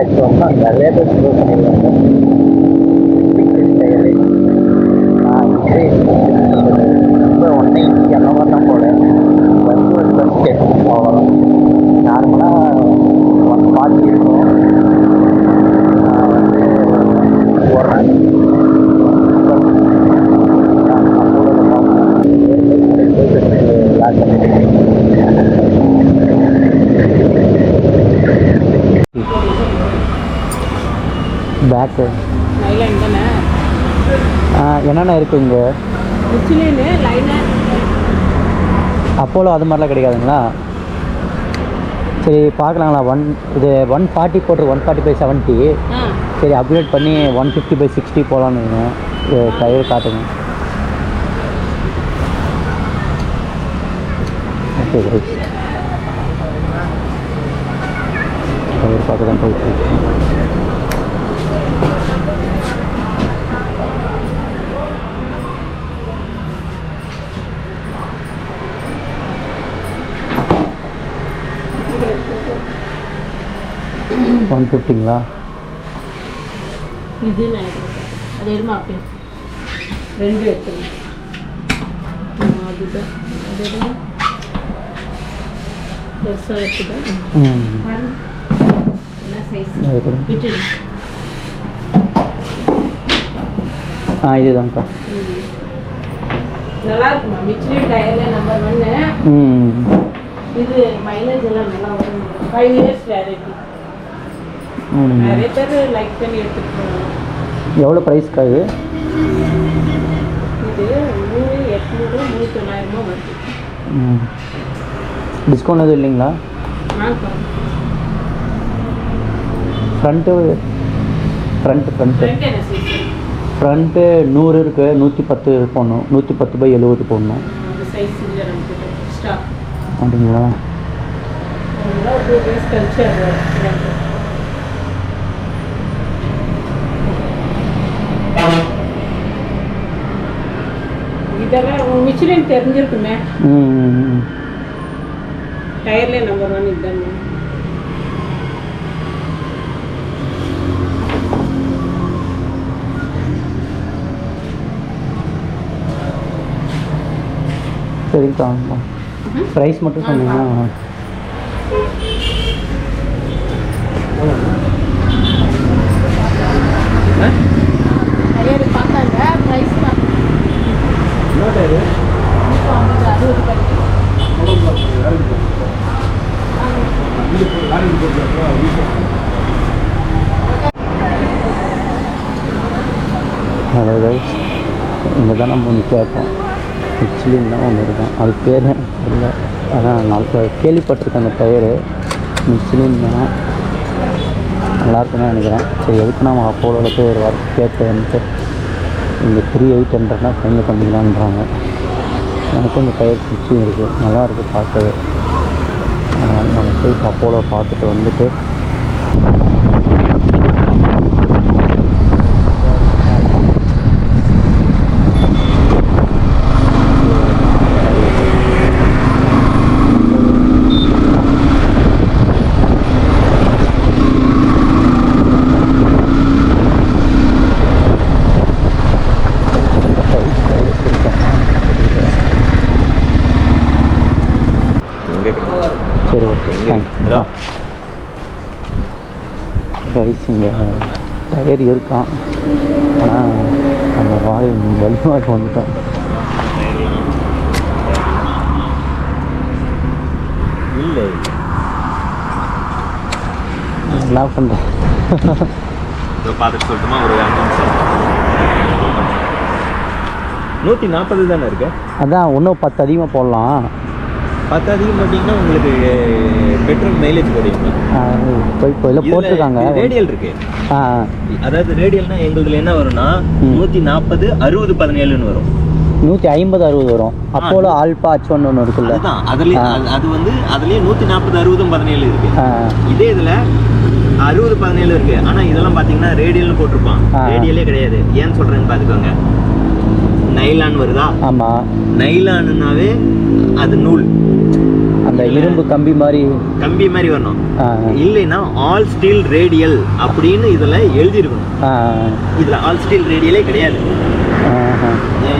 இப்போ வந்து நிறைய பேர் ப்ரூவ் பண்ணியிருக்காங்க. இப்போ 190 அந்த மாதிரி தான் போல வந்து ஒரு ஃபஸ்ட்டு அவ்வளோதான். நார்மலாக 140 இருக்கும். நான் வந்து போடுறேன் பேக்கு என்னென்ன இருக்குது இங்கே? அப்போலோ அது மாதிரிலாம் கிடைக்காதுங்களா? சரி பார்க்கலாங்களா? இது 140 போட்டு 140/70. சரி அப்கிரேட் பண்ணி 150/60 போகலான்னு டயர் காட்டுங்க. ஓகே ரைட், டயர் பார்க்க தான் போயிட்டு 150ங்களா? இது அது எடுமா அப்படி 2 எடுத்துருங்க. அதுதான் அது பெருசாக எடுத்துதான் என்ன சைஸ் விட்டுடு. இதுதான்க்கா நல்லா இருக்குமா? மிச்லின் டயரில் நம்பர் 1. இது மைலேஜ் எல்லாம் நல்லா வரும். 5 years வேலிட்டி. நிறைய பேர் லைக் பண்ணி எடுத்துட்டு போகலாம். எவ்வளோ ப்ரைஸ்க்கா இது? இது 3,800 3,900 வருது. டிஸ்கவுண்ட் எதுவும் இல்லைங்களா? ஃப்ரண்ட்டு ஃப்ரண்ட்டு 100 இருக்குது. 110 போடணும். 110/70 போடணும். அப்படிங்களா? இதெல்லாம் மிச்சிலின் தெரிஞ்சிருக்குமே. டயர்ல நம்பர் 1 இதுதான். சரிக்கா, ப்ரைஸ் மட்டும் சொன்னீங்கன்னா டயர் பார்த்தாங்க ப்ரைஸ் தான். என்ன டயரு? 60 ஹலோ கைஸ், இங்கே தான் நம்ம ஒன்று கேட்போம். மிச்சிலின் தான் ஒன்று இருக்கும். அது பேர் இல்லை, அதான் நான் கேள்விப்பட்டிருக்கேன். அந்த டயரு மிச்சிலின் தான் நல்லாயிருக்குன்னு நினைக்கிறேன். சரி எதுக்கு நம்ம அப்போலோவில் போய் ஒரு வாரம் கேட்டு வந்துட்டு இங்கே 3,800 ஃபைனல் பண்ணிக்கலான்றாங்க. எனக்கும் இந்த டயர் பிடிச்சும் இருக்குது, நல்லாயிருக்கு பார்க்கவே. அதனால் நம்ம போய் அப்போலோ பார்த்துட்டு வந்துட்டு சரி ஓகே தேங்க்யூ. ரைஸ் இங்கே டயர் இருக்கான், ஆனால் அந்த வாய் வலிமாக்கு வந்துட்டோம். இல்லை என்ன பண்ணுறேன் பார்த்துட்டு சொல்லட்டுமா? ஒரு 140 தானே இருக்கு. அதான் இன்னும் 10 அதிகமாக போடலாம். 10 அதிகம் போட்டிங்கன்னா உங்களுக்கு பெட்ரோல் மைலேஜ் குறையும். இப்போ இல்லை போட்டிருக்காங்க. ரேடியல் இருக்கு. அதாவது ரேடியல்னா எங்களுதுல என்ன வரும்னா 140 60 17ன்னு வரும். 150 60 வரும். அப்போலோ ஆல்பா H1 ஒன்று இருக்குல்ல, அதுதான் அதுலேயே அது வந்து அதுலேயே 140 60 17 இருக்கு. இதே இதில் 60 17 இருக்கு. ஆனால் இதெல்லாம் பார்த்தீங்கன்னா ரேடியல்னு போட்டிருப்பான். ரேடியலே கிடையாது. ஏன்னு சொல்கிறேன்னு பார்த்துக்கோங்க. நைலான் வருதா? ஆமாம், நைலானுனாவே அது நூல். அந்த இரும்பு கம்பி மாதிரி வரணும். இல்லைன்னா ஆல் ஸ்டீல் ரேடியல் அப்படின்னு இதில் எழுதியிருக்கணும். இதில் ஆல் ஸ்டீல் ரேடியலே கிடையாது.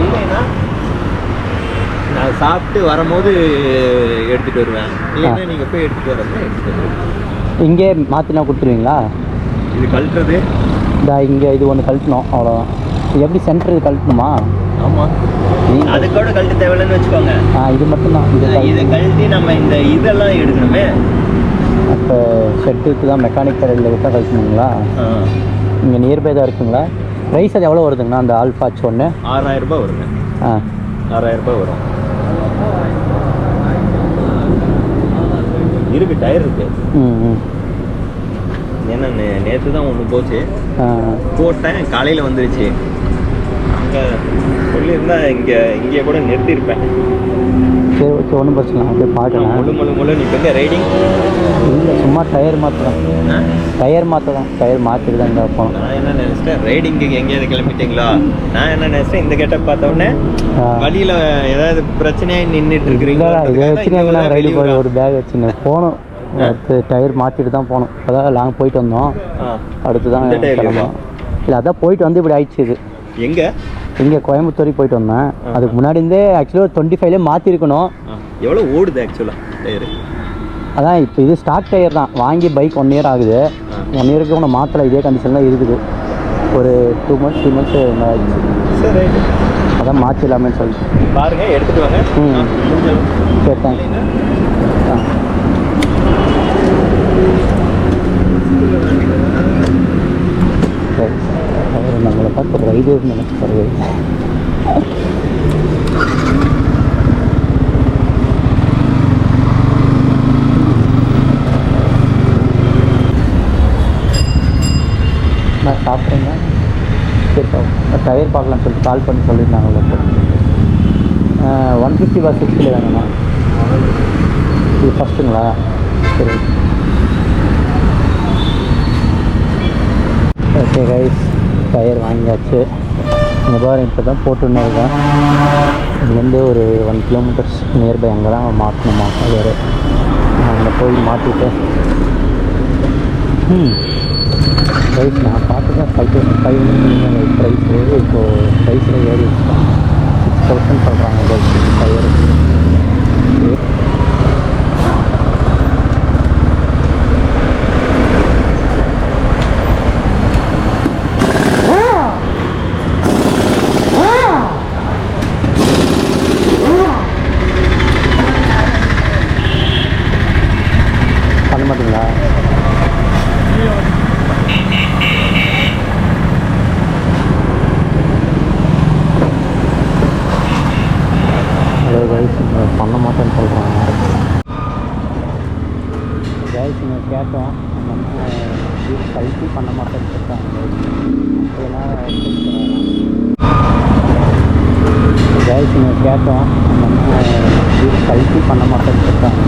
இல்லைன்னா நான் சாப்பிட்டு வரும்போது எடுத்துகிட்டு வருவேன். இல்லைன்னா நீங்கள் போய் எடுத்துகிட்டு வரது இங்கே மாற்றினா கொடுத்துருவீங்களா? இது கழட்டுறது இங்கே இது ஒன்று கழட்டணும், அவ்வளோதான். இது எப்படி சென்டர் இது கழட்டணுமா? ஆமாம், அது கூட கழட்டு தேவையில்லைன்னு வச்சுக்கோங்க. இது மட்டும்தான். இதை கழட்டி நம்ம இந்த இதெல்லாம் எடுக்கணுமே. அப்போ ஷெட்டுக்கு தான் மெக்கானிக் கடையில் விட்டால் கழட்டணுங்களா? இங்கே நியர்பை தான் இருக்குங்களா? ப்ரைஸ் அது எவ்வளோ வருதுங்கண்ணா அந்த ஆல்ஃபாச் ஒன்று? 6000 ரூபாய் வருங்க. 6000 ரூபாய் வரும். இருக்கு, டயர் இருக்கு. ஏன்னா நேற்று தான் ஒன்று போச்சு, போட்டேன், காலையில் வந்துருச்சு. அங்கே சொல்லியிருந்தா இங்கே கூட நிறுத்தியிருப்பேன். சரி, ஓகே, ஒன்றும் பிரச்சனை இல்லை. அப்படியே பார்க்கலாம். முழு நீ இப்போ ரைடிங் இல்லை, சும்மா டயர் மாற்றலாம். டயர் மாற்றிட்டு தான் இங்கே போகணும். நான் என்ன நினச்சிட்டேன், ரைடிங்க்கு எங்கேயாவது கிளம்பிட்டீங்களா? நான் என்ன நினச்சிட்டேன், இந்த கெட்டப் பார்த்த உடனே வழியில் ஏதாவது பிரச்சனையாக நின்றுட்டு இருக்கிறீங்களா? இதை வச்சுருக்காங்களா? ரைடு போய் ஒரு பேக் வச்சுங்க போகணும். அடுத்து டயர் மாற்றிட்டு தான் போகணும். அதான் லாங் போயிட்டு வந்தோம், அடுத்து தான் கிளம்பணும். இல்லை, அதான் போயிட்டு வந்து இப்படி ஆயிடுச்சு. இது இங்கே கோயம்புத்தூருக்கு போயிட்டு வந்தேன். அதுக்கு முன்னாடி இருந்தே ஆக்சுவலாக 25லே மாற்றிருக்கணும். எவ்வளோ ஓடுது ஆக்சுவலாக டயரு? அதான் இப்போ இது ஸ்டாக் டயர் தான். வாங்கி பைக் 1 இயர் ஆகுது. 1 இயருக்கு ஒன்று மாற்றலை, இதே கண்டிஷன் தான் இருக்குது. ஒரு 2 months 3 months ஆயிடுச்சு. சரி, அதான் மாற்றிடலாமேன்னு சொல்லிட்டு பாருங்கள், எடுத்துகிட்டு வாங்க. சரி, தேங்க்ஸ். சரி, அவர் நம்மளை பார்த்து ரைடர்ஸ் நினைச்சு நான் சாப்பிட்றேங்க. சரி, டயர் பார்க்கலான்னு சொல்லிட்டு கால் பண்ணி சொல்லியிருந்தாங்களே. 150/60 வேணும்ண்ணா. இது ஃபஸ்ட்டுங்களா? சரி, ஓகே கைஸ், டயர் வாங்கியாச்சு. இங்கே பாருங்க, இப்போ தான் போட்டுன்னு இருக்கேன். இங்கேருந்து ஒரு 1 kilometers நியர்பை அங்கே தான் மாற்றணுமா. வேறு அங்கே போய் மாற்றிட்டு ரைஸ் நான் பார்த்துதான் 5,500 ப்ரைஸு. இப்போது ப்ரைஸில் ஏறி 6,000 சொல்கிறாங்க டயரு. பண்ண மாட்டீங்களா? பண்ண மாட்டேன்னு சொல்கிறாங்க. கைஸுங்க கேட்டோம், நம்ம கல்வி பண்ண மாட்டேன்னு சொல்லிட்டாங்க. கைஸுங்க கேட்டோம், நம்ம கல்வி பண்ண மாட்டேன்னு சொல்லிட்டாங்க.